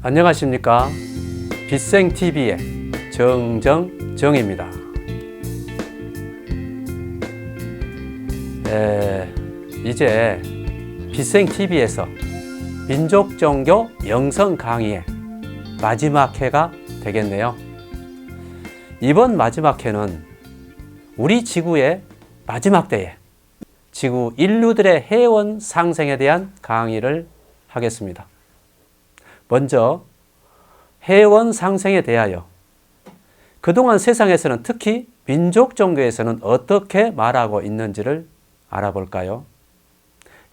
안녕하십니까. 빛생TV의 정정정입니다. 이제 빛생TV에서 민족종교 영성 강의의 마지막 회가 되겠네요. 이번 마지막 회는 우리 지구의 마지막 때에 지구 인류들의 해원 상생에 대한 강의를 하겠습니다. 먼저 해원 상생에 대하여 그동안 세상에서는 특히 민족 종교에서는 어떻게 말하고 있는지를 알아볼까요?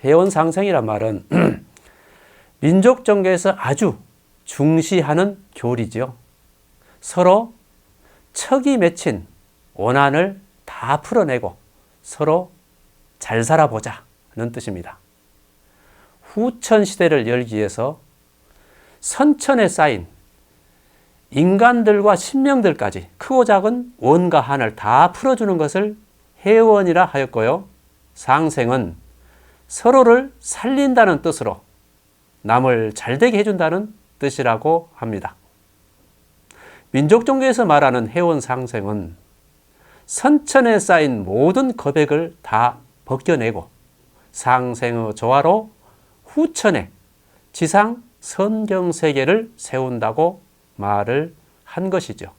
해원 상생이란 말은 민족 종교에서 아주 중시하는 교리지요. 서로 척이 맺힌 원한을 다 풀어내고 서로 잘 살아보자는 뜻입니다. 후천 시대를 열기 위해서 선천에 쌓인 인간들과 신명들까지 크고 작은 원과 한을 다 풀어주는 것을 해원이라 하였고요. 상생은 서로를 살린다는 뜻으로 남을 잘되게 해준다는 뜻이라고 합니다. 민족 종교에서 말하는 해원 상생은 선천에 쌓인 모든 겁액을 다 벗겨내고 상생의 조화로 후천에 지상 선경세계를 세운다고 말을 한 것이죠.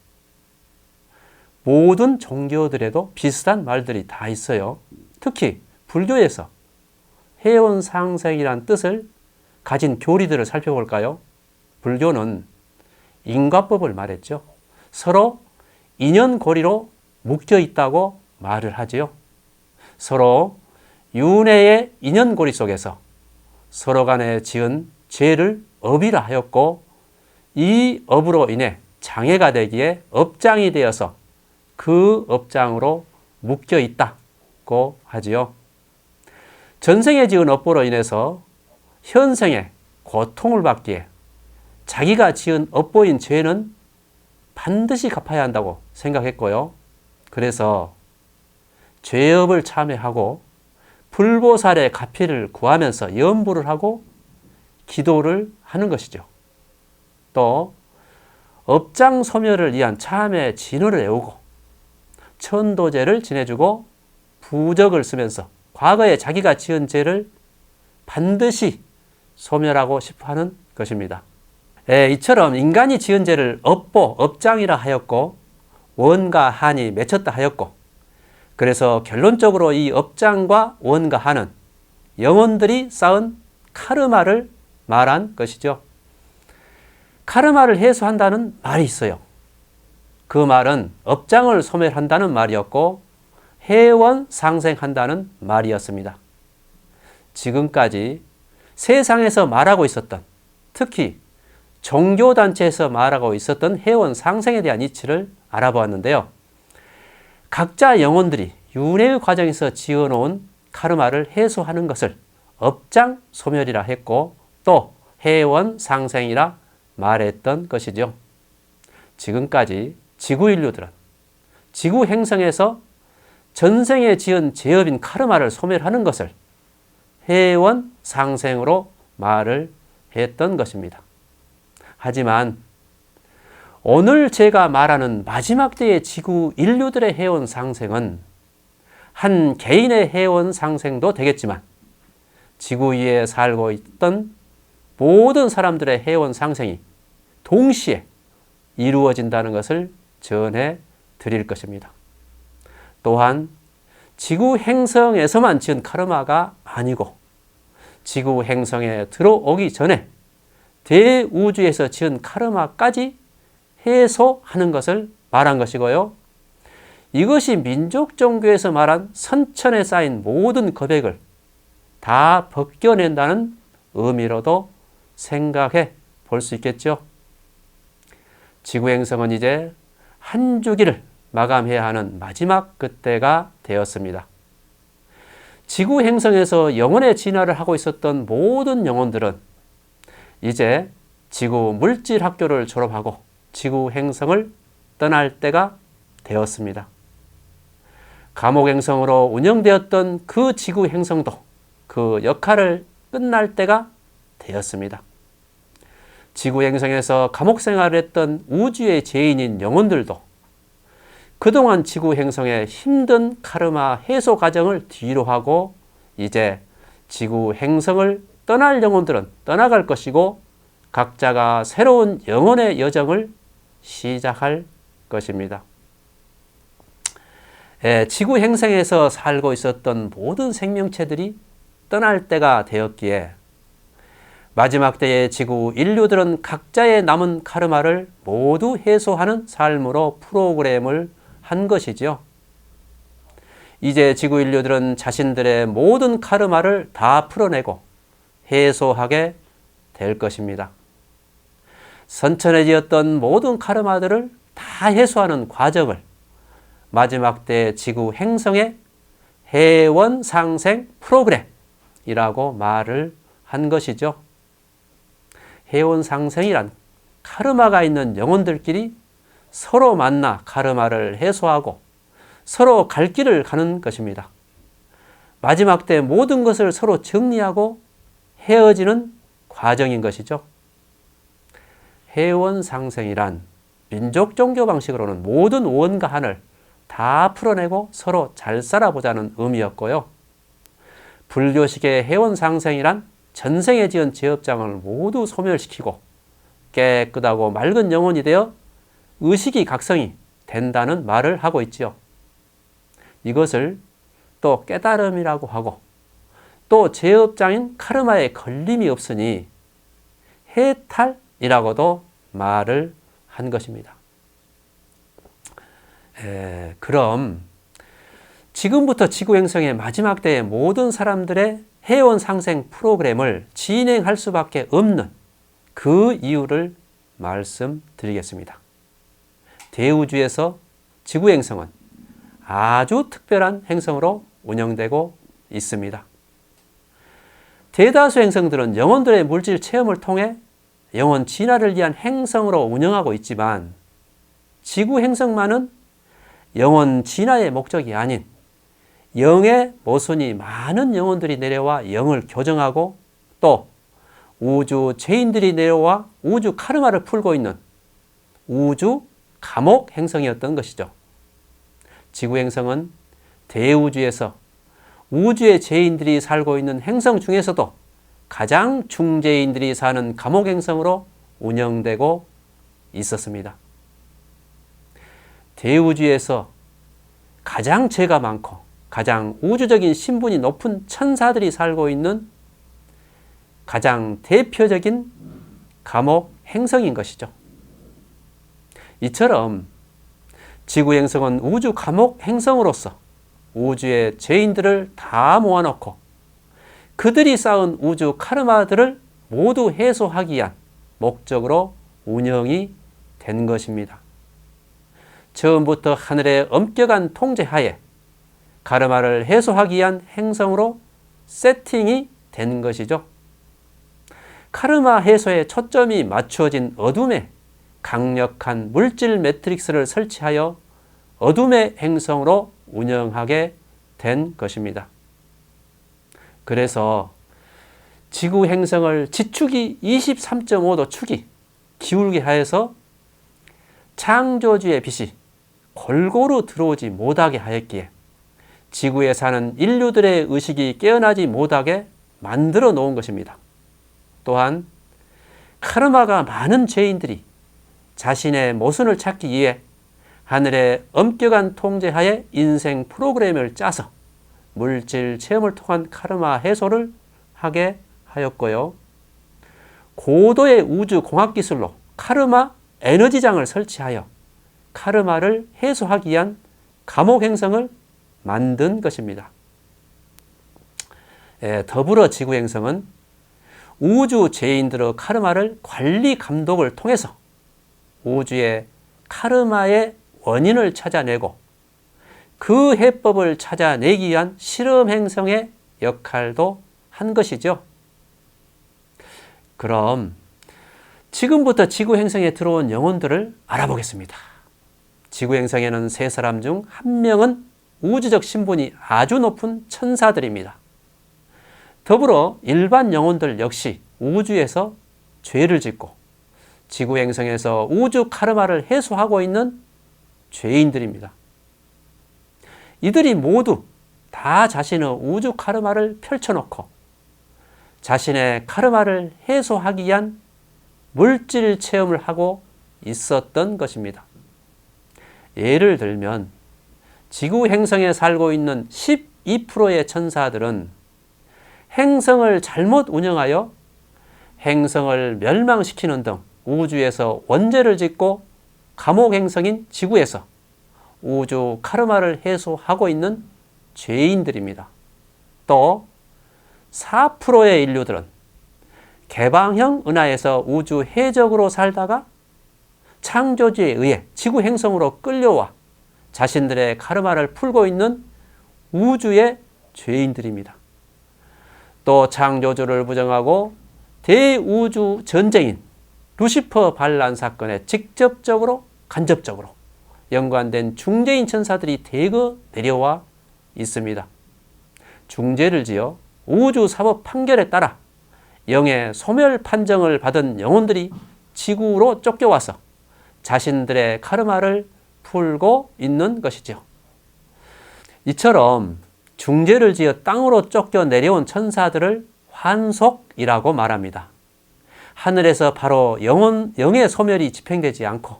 모든 종교들에도 비슷한 말들이 다 있어요. 특히 불교에서 해원상생이란 뜻을 가진 교리들을 살펴볼까요? 불교는 인과법을 말했죠. 서로 인연고리로 묶여 있다고 말을 하지요. 서로 윤회의 인연고리 속에서 서로 간에 지은 죄를 업이라 하였고 이 업으로 인해 장애가 되기에 업장이 되어서 그 업장으로 묶여 있다고 하지요. 전생에 지은 업보로 인해서 현생에 고통을 받기에 자기가 지은 업보인 죄는 반드시 갚아야 한다고 생각했고요. 그래서 죄업을 참회하고 불보살의 가피를 구하면서 염불을 하고 기도를 하는 것이죠. 또 업장 소멸을 위한 참회 진호를 외우고 천도제를 지내주고 부적을 쓰면서 과거에 자기가 지은 죄를 반드시 소멸하고 싶어하는 것입니다. 이처럼 인간이 지은 죄를 업보, 업장이라 하였고 원과 한이 맺혔다 하였고 그래서 결론적으로 이 업장과 원과 한은 영혼들이 쌓은 카르마를 말한 것이죠. 카르마를 해소한다는 말이 있어요. 그 말은 업장을 소멸한다는 말이었고 해원 상생한다는 말이었습니다. 지금까지 세상에서 말하고 있었던, 특히 종교단체에서 말하고 있었던 해원 상생에 대한 이치를 알아보았는데요. 각자 영혼들이 윤회의 과정에서 지어놓은 카르마를 해소하는 것을 업장 소멸이라 했고 또 해원 상생이라 말했던 것이죠. 지금까지 지구 인류들은 지구 행성에서 전생에 지은 죄업인 카르마를 소멸하는 것을 해원 상생으로 말을 했던 것입니다. 하지만 오늘 제가 말하는 마지막 때의 지구 인류들의 해원 상생은 한 개인의 해원 상생도 되겠지만 지구 위에 살고 있던 모든 사람들의 해원 상생이 동시에 이루어진다는 것을 전해 드릴 것입니다. 또한 지구 행성에서만 지은 카르마가 아니고 지구 행성에 들어오기 전에 대우주에서 지은 카르마까지 해소하는 것을 말한 것이고요. 이것이 민족 종교에서 말한 선천에 쌓인 모든 겁액을 다 벗겨낸다는 의미로도 생각해 볼 수 있겠죠. 지구 행성은 이제 한 주기를 마감해야 하는 마지막 그때가 되었습니다. 지구 행성에서 영혼의 진화를 하고 있었던 모든 영혼들은 이제 지구 물질 학교를 졸업하고 지구 행성을 떠날 때가 되었습니다. 감옥 행성으로 운영되었던 그 지구 행성도 그 역할을 끝날 때가 되었습니다. 지구 행성에서 감옥 생활을 했던 우주의 죄인인 영혼들도 그동안 지구 행성의 힘든 카르마 해소 과정을 뒤로 하고 이제 지구 행성을 떠날 영혼들은 떠나갈 것이고 각자가 새로운 영혼의 여정을 시작할 것입니다. 지구 행성에서 살고 있었던 모든 생명체들이 떠날 때가 되었기에 마지막 때의 지구 인류들은 각자의 남은 카르마를 모두 해소하는 삶으로 프로그램을 한 것이죠. 이제 지구 인류들은 자신들의 모든 카르마를 다 풀어내고 해소하게 될 것입니다. 선천해지었던 모든 카르마들을 다 해소하는 과정을 마지막 때 지구 행성의 해원 상생 프로그램이라고 말을 한 것이죠. 해원 상생이란 카르마가 있는 영혼들끼리 서로 만나 카르마를 해소하고 서로 갈 길을 가는 것입니다. 마지막 때 모든 것을 서로 정리하고 헤어지는 과정인 것이죠. 해원 상생이란 민족 종교 방식으로는 모든 원과 한을 다 풀어내고 서로 잘 살아보자는 의미였고요. 불교식의 해원 상생이란 전생에 지은 죄업장을 모두 소멸시키고 깨끗하고 맑은 영혼이 되어 의식이 각성이 된다는 말을 하고 있지요. 이것을 또 깨달음이라고 하고 또 죄업장인 카르마에 걸림이 없으니 해탈이라고도 말을 한 것입니다. 그럼 지금부터 지구 행성의 마지막 때의 모든 사람들의 해원 상생 프로그램을 진행할 수밖에 없는 그 이유를 말씀드리겠습니다. 대우주에서 지구 행성은 아주 특별한 행성으로 운영되고 있습니다. 대다수 행성들은 영혼들의 물질 체험을 통해 영혼 진화를 위한 행성으로 운영하고 있지만 지구 행성만은 영혼 진화의 목적이 아닌 영의 모순이 많은 영혼들이 내려와 영을 교정하고 또 우주 죄인들이 내려와 우주 카르마를 풀고 있는 우주 감옥 행성이었던 것이죠. 지구 행성은 대우주에서 우주의 죄인들이 살고 있는 행성 중에서도 가장 중죄인들이 사는 감옥 행성으로 운영되고 있었습니다. 대우주에서 가장 죄가 많고 가장 우주적인 신분이 높은 천사들이 살고 있는 가장 대표적인 감옥 행성인 것이죠. 이처럼 지구 행성은 우주 감옥 행성으로서 우주의 죄인들을 다 모아놓고 그들이 쌓은 우주 카르마들을 모두 해소하기 위한 목적으로 운영이 된 것입니다. 처음부터 하늘의 엄격한 통제하에 카르마를 해소하기 위한 행성으로 세팅이 된 것이죠. 카르마 해소에 초점이 맞추어진 어둠에 강력한 물질 매트릭스를 설치하여 어둠의 행성으로 운영하게 된 것입니다. 그래서 지구 행성을 지축이 23.5도 축이 기울게 하여서 창조주의 빛이 골고루 들어오지 못하게 하였기에 지구에 사는 인류들의 의식이 깨어나지 못하게 만들어 놓은 것입니다. 또한 카르마가 많은 죄인들이 자신의 모순을 찾기 위해 하늘의 엄격한 통제하에 인생 프로그램을 짜서 물질 체험을 통한 카르마 해소를 하게 하였고요. 고도의 우주 공학 기술로 카르마 에너지장을 설치하여 카르마를 해소하기 위한 감옥 행성을 만든 것입니다. 더불어 지구 행성은 우주 죄인들의 카르마를 관리 감독을 통해서 우주의 카르마의 원인을 찾아내고 그 해법을 찾아내기 위한 실험 행성의 역할도 한 것이죠. 그럼 지금부터 지구 행성에 들어온 영혼들을 알아보겠습니다. 지구 행성에는 세 사람 중 한 명은 우주적 신분이 아주 높은 천사들입니다. 더불어 일반 영혼들 역시 우주에서 죄를 짓고 지구 행성에서 우주 카르마를 해소하고 있는 죄인들입니다. 이들이 모두 다 자신의 우주 카르마를 펼쳐놓고 자신의 카르마를 해소하기 위한 물질 체험을 하고 있었던 것입니다. 예를 들면 지구 행성에 살고 있는 12%의 천사들은 행성을 잘못 운영하여 행성을 멸망시키는 등 우주에서 원죄를 짓고 감옥 행성인 지구에서 우주 카르마를 해소하고 있는 죄인들입니다. 또 4%의 인류들은 개방형 은하에서 우주 해적으로 살다가 창조주에 의해 지구 행성으로 끌려와 자신들의 카르마를 풀고 있는 우주의 죄인들입니다. 또 창조주를 부정하고 대우주 전쟁인 루시퍼 반란 사건에 직접적으로 간접적으로 연관된 중재인 천사들이 대거 내려와 있습니다. 중재를 지어 우주 사법 판결에 따라 영의 소멸 판정을 받은 영혼들이 지구로 쫓겨와서 자신들의 카르마를 풀고 있는 것이죠. 이처럼 중재를 지어 땅으로 쫓겨 내려온 천사들을 환속이라고 말합니다. 하늘에서 바로 영의 소멸이 집행되지 않고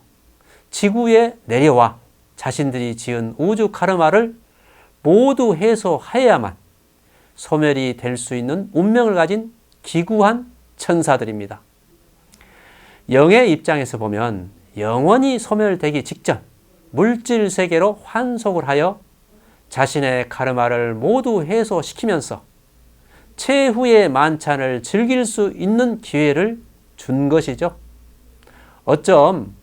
지구에 내려와 자신들이 지은 우주 카르마를 모두 해소하여야만 소멸이 될 수 있는 운명을 가진 기구한 천사들입니다. 영의 입장에서 보면 영원히 소멸되기 직전 물질 세계로 환속을 하여 자신의 카르마를 모두 해소시키면서 최후의 만찬을 즐길 수 있는 기회를 준 것이죠. 어쩜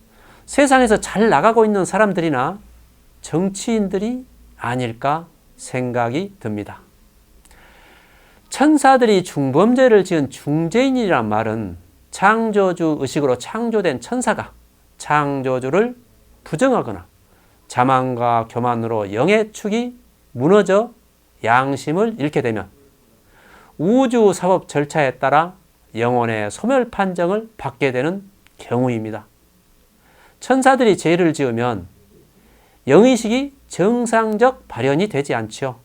세상에서 잘 나가고 있는 사람들이나 정치인들이 아닐까 생각이 듭니다. 천사들이 중범죄를 지은 중재인이란 말은 창조주 의식으로 창조된 천사가 창조주를 부정하거나 자만과 교만으로 영의 축이 무너져 양심을 잃게 되면 우주 사법 절차에 따라 영혼의 소멸 판정을 받게 되는 경우입니다. 천사들이 죄를 지으면 영의식이 정상적 발현이 되지 않죠.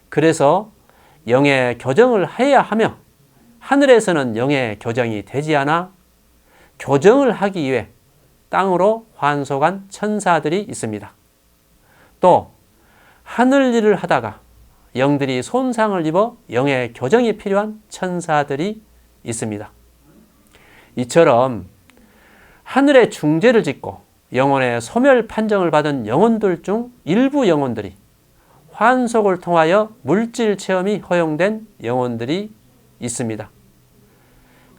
그래서 영의 교정을 해야 하며 하늘에서는 영의 교정이 되지 않아 교정을 하기 위해 땅으로 환속한 천사들이 있습니다. 또 하늘 일을 하다가 영들이 손상을 입어 영의 교정이 필요한 천사들이 있습니다. 이처럼 하늘의 중죄를 짓고 영혼의 소멸 판정을 받은 영혼들 중 일부 영혼들이 환속을 통하여 물질 체험이 허용된 영혼들이 있습니다.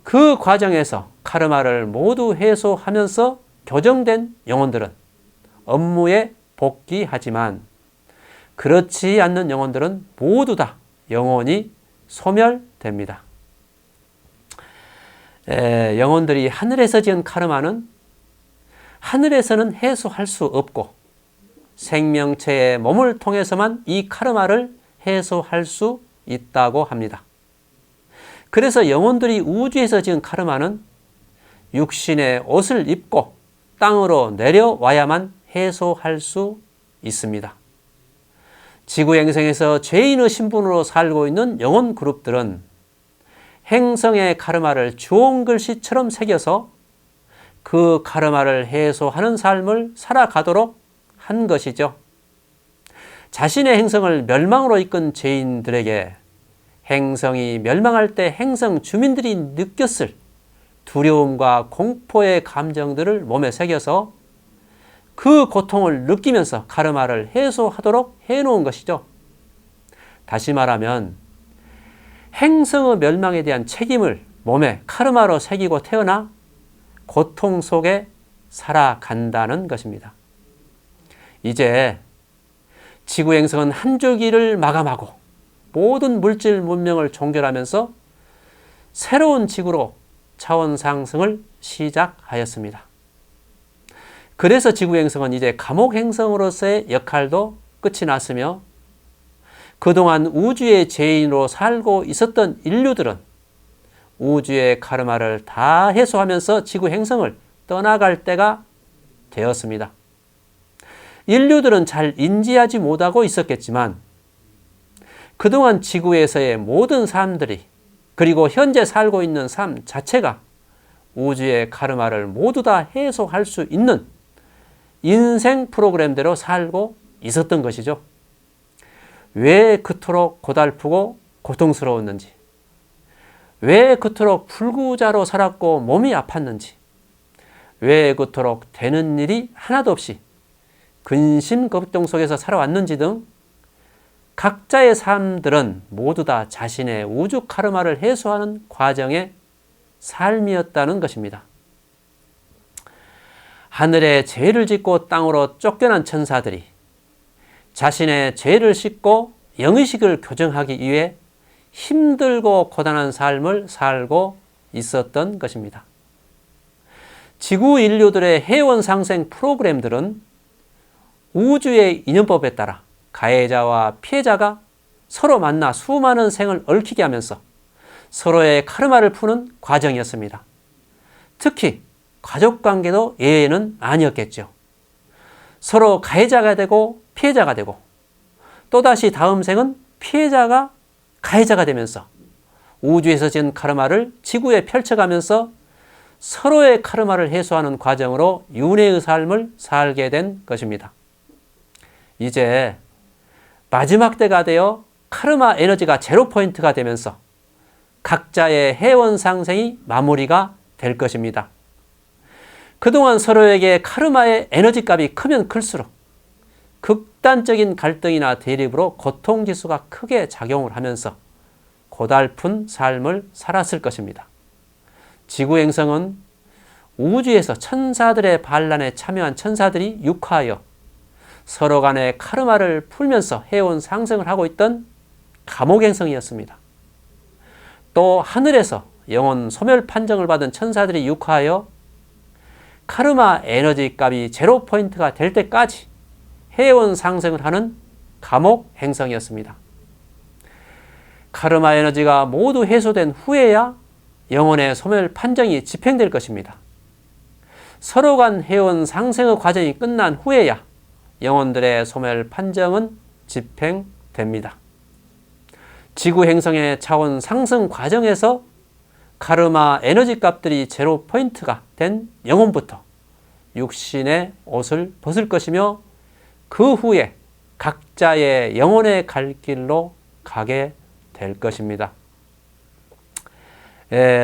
그 과정에서 카르마를 모두 해소하면서 교정된 영혼들은 업무에 복귀하지만 그렇지 않는 영혼들은 모두 다 영혼이 소멸됩니다. 영혼들이 하늘에서 지은 카르마는 하늘에서는 해소할 수 없고 생명체의 몸을 통해서만 이 카르마를 해소할 수 있다고 합니다. 그래서 영혼들이 우주에서 지은 카르마는 육신의 옷을 입고 땅으로 내려와야만 해소할 수 있습니다. 지구 행성에서 죄인의 신분으로 살고 있는 영혼 그룹들은 행성의 카르마를 주홍 글씨처럼 새겨서 그 카르마를 해소하는 삶을 살아가도록 한 것이죠. 자신의 행성을 멸망으로 이끈 죄인들에게 행성이 멸망할 때 행성 주민들이 느꼈을 두려움과 공포의 감정들을 몸에 새겨서 그 고통을 느끼면서 카르마를 해소하도록 해놓은 것이죠. 다시 말하면 행성의 멸망에 대한 책임을 몸에 카르마로 새기고 태어나 고통 속에 살아간다는 것입니다. 이제 지구 행성은 한 줄기를 마감하고 모든 물질 문명을 종결하면서 새로운 지구로 차원 상승을 시작하였습니다. 그래서 지구 행성은 이제 감옥 행성으로서의 역할도 끝이 났으며 그동안 우주의 죄인으로 살고 있었던 인류들은 우주의 카르마를 다 해소하면서 지구 행성을 떠나갈 때가 되었습니다. 인류들은 잘 인지하지 못하고 있었겠지만 그동안 지구에서의 모든 삶들이 그리고 현재 살고 있는 삶 자체가 우주의 카르마를 모두 다 해소할 수 있는 인생 프로그램대로 살고 있었던 것이죠. 왜 그토록 고달프고 고통스러웠는지, 왜 그토록 불구자로 살았고 몸이 아팠는지, 왜 그토록 되는 일이 하나도 없이 근심걱정 속에서 살아왔는지 등 각자의 삶들은 모두 다 자신의 우주 카르마를 해소하는 과정의 삶이었다는 것입니다. 하늘에 죄를 짓고 땅으로 쫓겨난 천사들이 자신의 죄를 씻고 영의식을 교정하기 위해 힘들고 고단한 삶을 살고 있었던 것입니다. 지구 인류들의 해원 상생 프로그램들은 우주의 인연법에 따라 가해자와 피해자가 서로 만나 수많은 생을 얽히게 하면서 서로의 카르마를 푸는 과정이었습니다. 특히 가족관계도 예외는 아니었겠죠. 서로 가해자가 되고 피해자가 되고 또다시 다음 생은 피해자가 가해자가 되면서 우주에서 지은 카르마를 지구에 펼쳐가면서 서로의 카르마를 해소하는 과정으로 윤회의 삶을 살게 된 것입니다. 이제 마지막 때가 되어 카르마 에너지가 제로 포인트가 되면서 각자의 해원 상생이 마무리가 될 것입니다. 그동안 서로에게 카르마의 에너지 값이 크면 클수록 극단적인 갈등이나 대립으로 고통지수가 크게 작용을 하면서 고달픈 삶을 살았을 것입니다. 지구 행성은 우주에서 천사들의 반란에 참여한 천사들이 육화하여 서로 간의 카르마를 풀면서 해온 상승을 하고 있던 감옥 행성이었습니다. 또 하늘에서 영혼 소멸 판정을 받은 천사들이 육화하여 카르마 에너지 값이 제로 포인트가 될 때까지 해온 상승을 하는 감옥 행성이었습니다. 카르마 에너지가 모두 해소된 후에야 영혼의 소멸 판정이 집행될 것입니다. 서로 간 해온 상승의 과정이 끝난 후에야 영혼들의 소멸 판정은 집행됩니다. 지구 행성의 차원 상승 과정에서 카르마 에너지 값들이 제로 포인트가 된 영혼부터 육신의 옷을 벗을 것이며 그 후에 각자의 영혼의 갈 길로 가게 될 것입니다.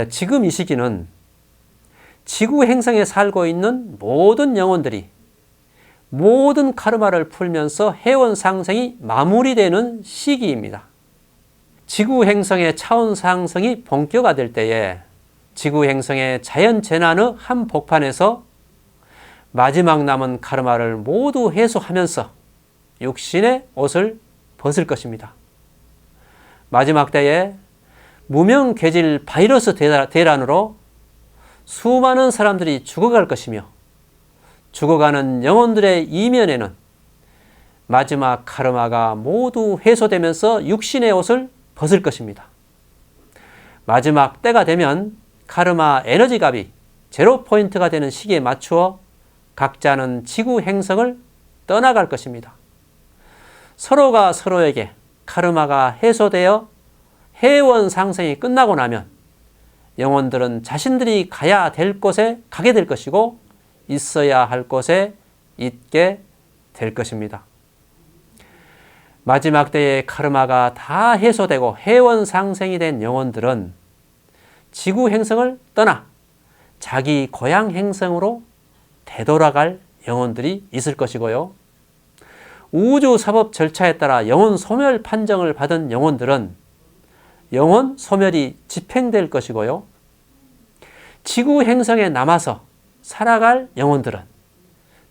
지금 이 시기는 지구 행성에 살고 있는 모든 영혼들이 모든 카르마를 풀면서 해원 상승이 마무리되는 시기입니다. 지구 행성의 차원 상승이 본격화될 때에 지구 행성의 자연 재난의 한 복판에서 마지막 남은 카르마를 모두 해소하면서 육신의 옷을 벗을 것입니다. 마지막 때에 무명괴질 바이러스 대란으로 수많은 사람들이 죽어갈 것이며 죽어가는 영혼들의 이면에는 마지막 카르마가 모두 해소되면서 육신의 옷을 벗을 것입니다. 마지막 때가 되면 카르마 에너지 값이 제로 포인트가 되는 시기에 맞추어 각자는 지구 행성을 떠나갈 것입니다. 서로가 서로에게 카르마가 해소되어 해원 상승이 끝나고 나면 영혼들은 자신들이 가야 될 곳에 가게 될 것이고 있어야 할 곳에 있게 될 것입니다. 마지막 때의 카르마가 다 해소되고 해원 상승이 된 영혼들은 지구 행성을 떠나 자기 고향 행성으로 되돌아갈 영혼들이 있을 것이고요. 우주 사법 절차에 따라 영혼 소멸 판정을 받은 영혼들은 영혼 소멸이 집행될 것이고요. 지구 행성에 남아서 살아갈 영혼들은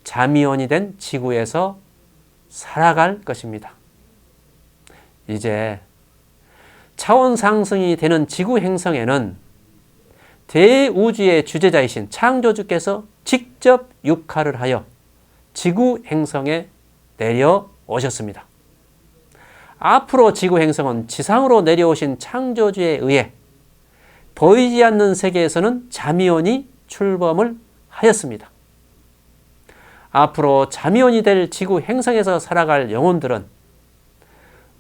자미원이 된 지구에서 살아갈 것입니다. 이제 차원 상승이 되는 지구 행성에는 대우주의 주재자이신 창조주께서 직접 육화를 하여 지구 행성에 내려오셨습니다. 앞으로 지구 행성은 지상으로 내려오신 창조주에 의해 보이지 않는 세계에서는 잠이온이 출범을 하였습니다. 앞으로 잠이온이 될 지구 행성에서 살아갈 영혼들은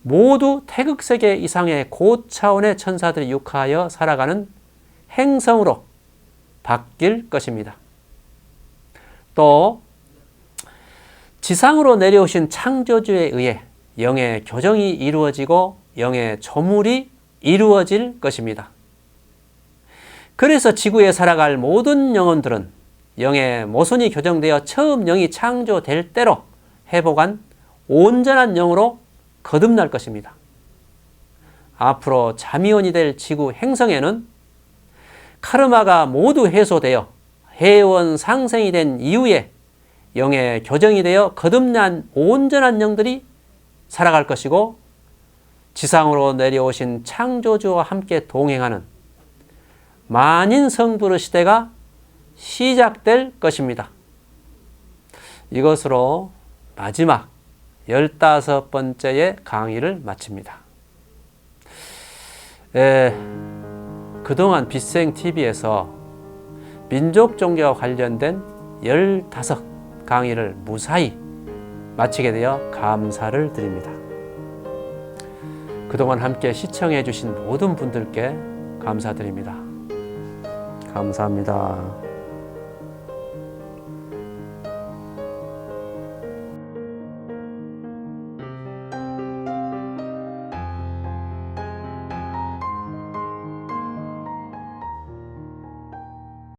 모두 태극세계 이상의 고차원의 천사들이 육화하여 살아가는 행성으로 바뀔 것입니다. 또 지상으로 내려오신 창조주에 의해 영의 교정이 이루어지고 영의 조물이 이루어질 것입니다. 그래서 지구에 살아갈 모든 영혼들은 영의 모순이 교정되어 처음 영이 창조될 때로 회복한 온전한 영으로 거듭날 것입니다. 앞으로 잠이온이 될 지구 행성에는 카르마가 모두 해소되어 회원 상생이 된 이후에 영의 교정이 되어 거듭난 온전한 영들이 살아갈 것이고, 지상으로 내려오신 창조주와 함께 동행하는 만인 성부의 시대가 시작될 것입니다. 이것으로 마지막 15번째의 강의를 마칩니다. 그동안 빗생TV에서 민족 종교와 관련된 15강의를 무사히 마치게 되어 감사를 드립니다. 그동안 함께 시청해 주신 모든 분들께 감사드립니다. 감사합니다.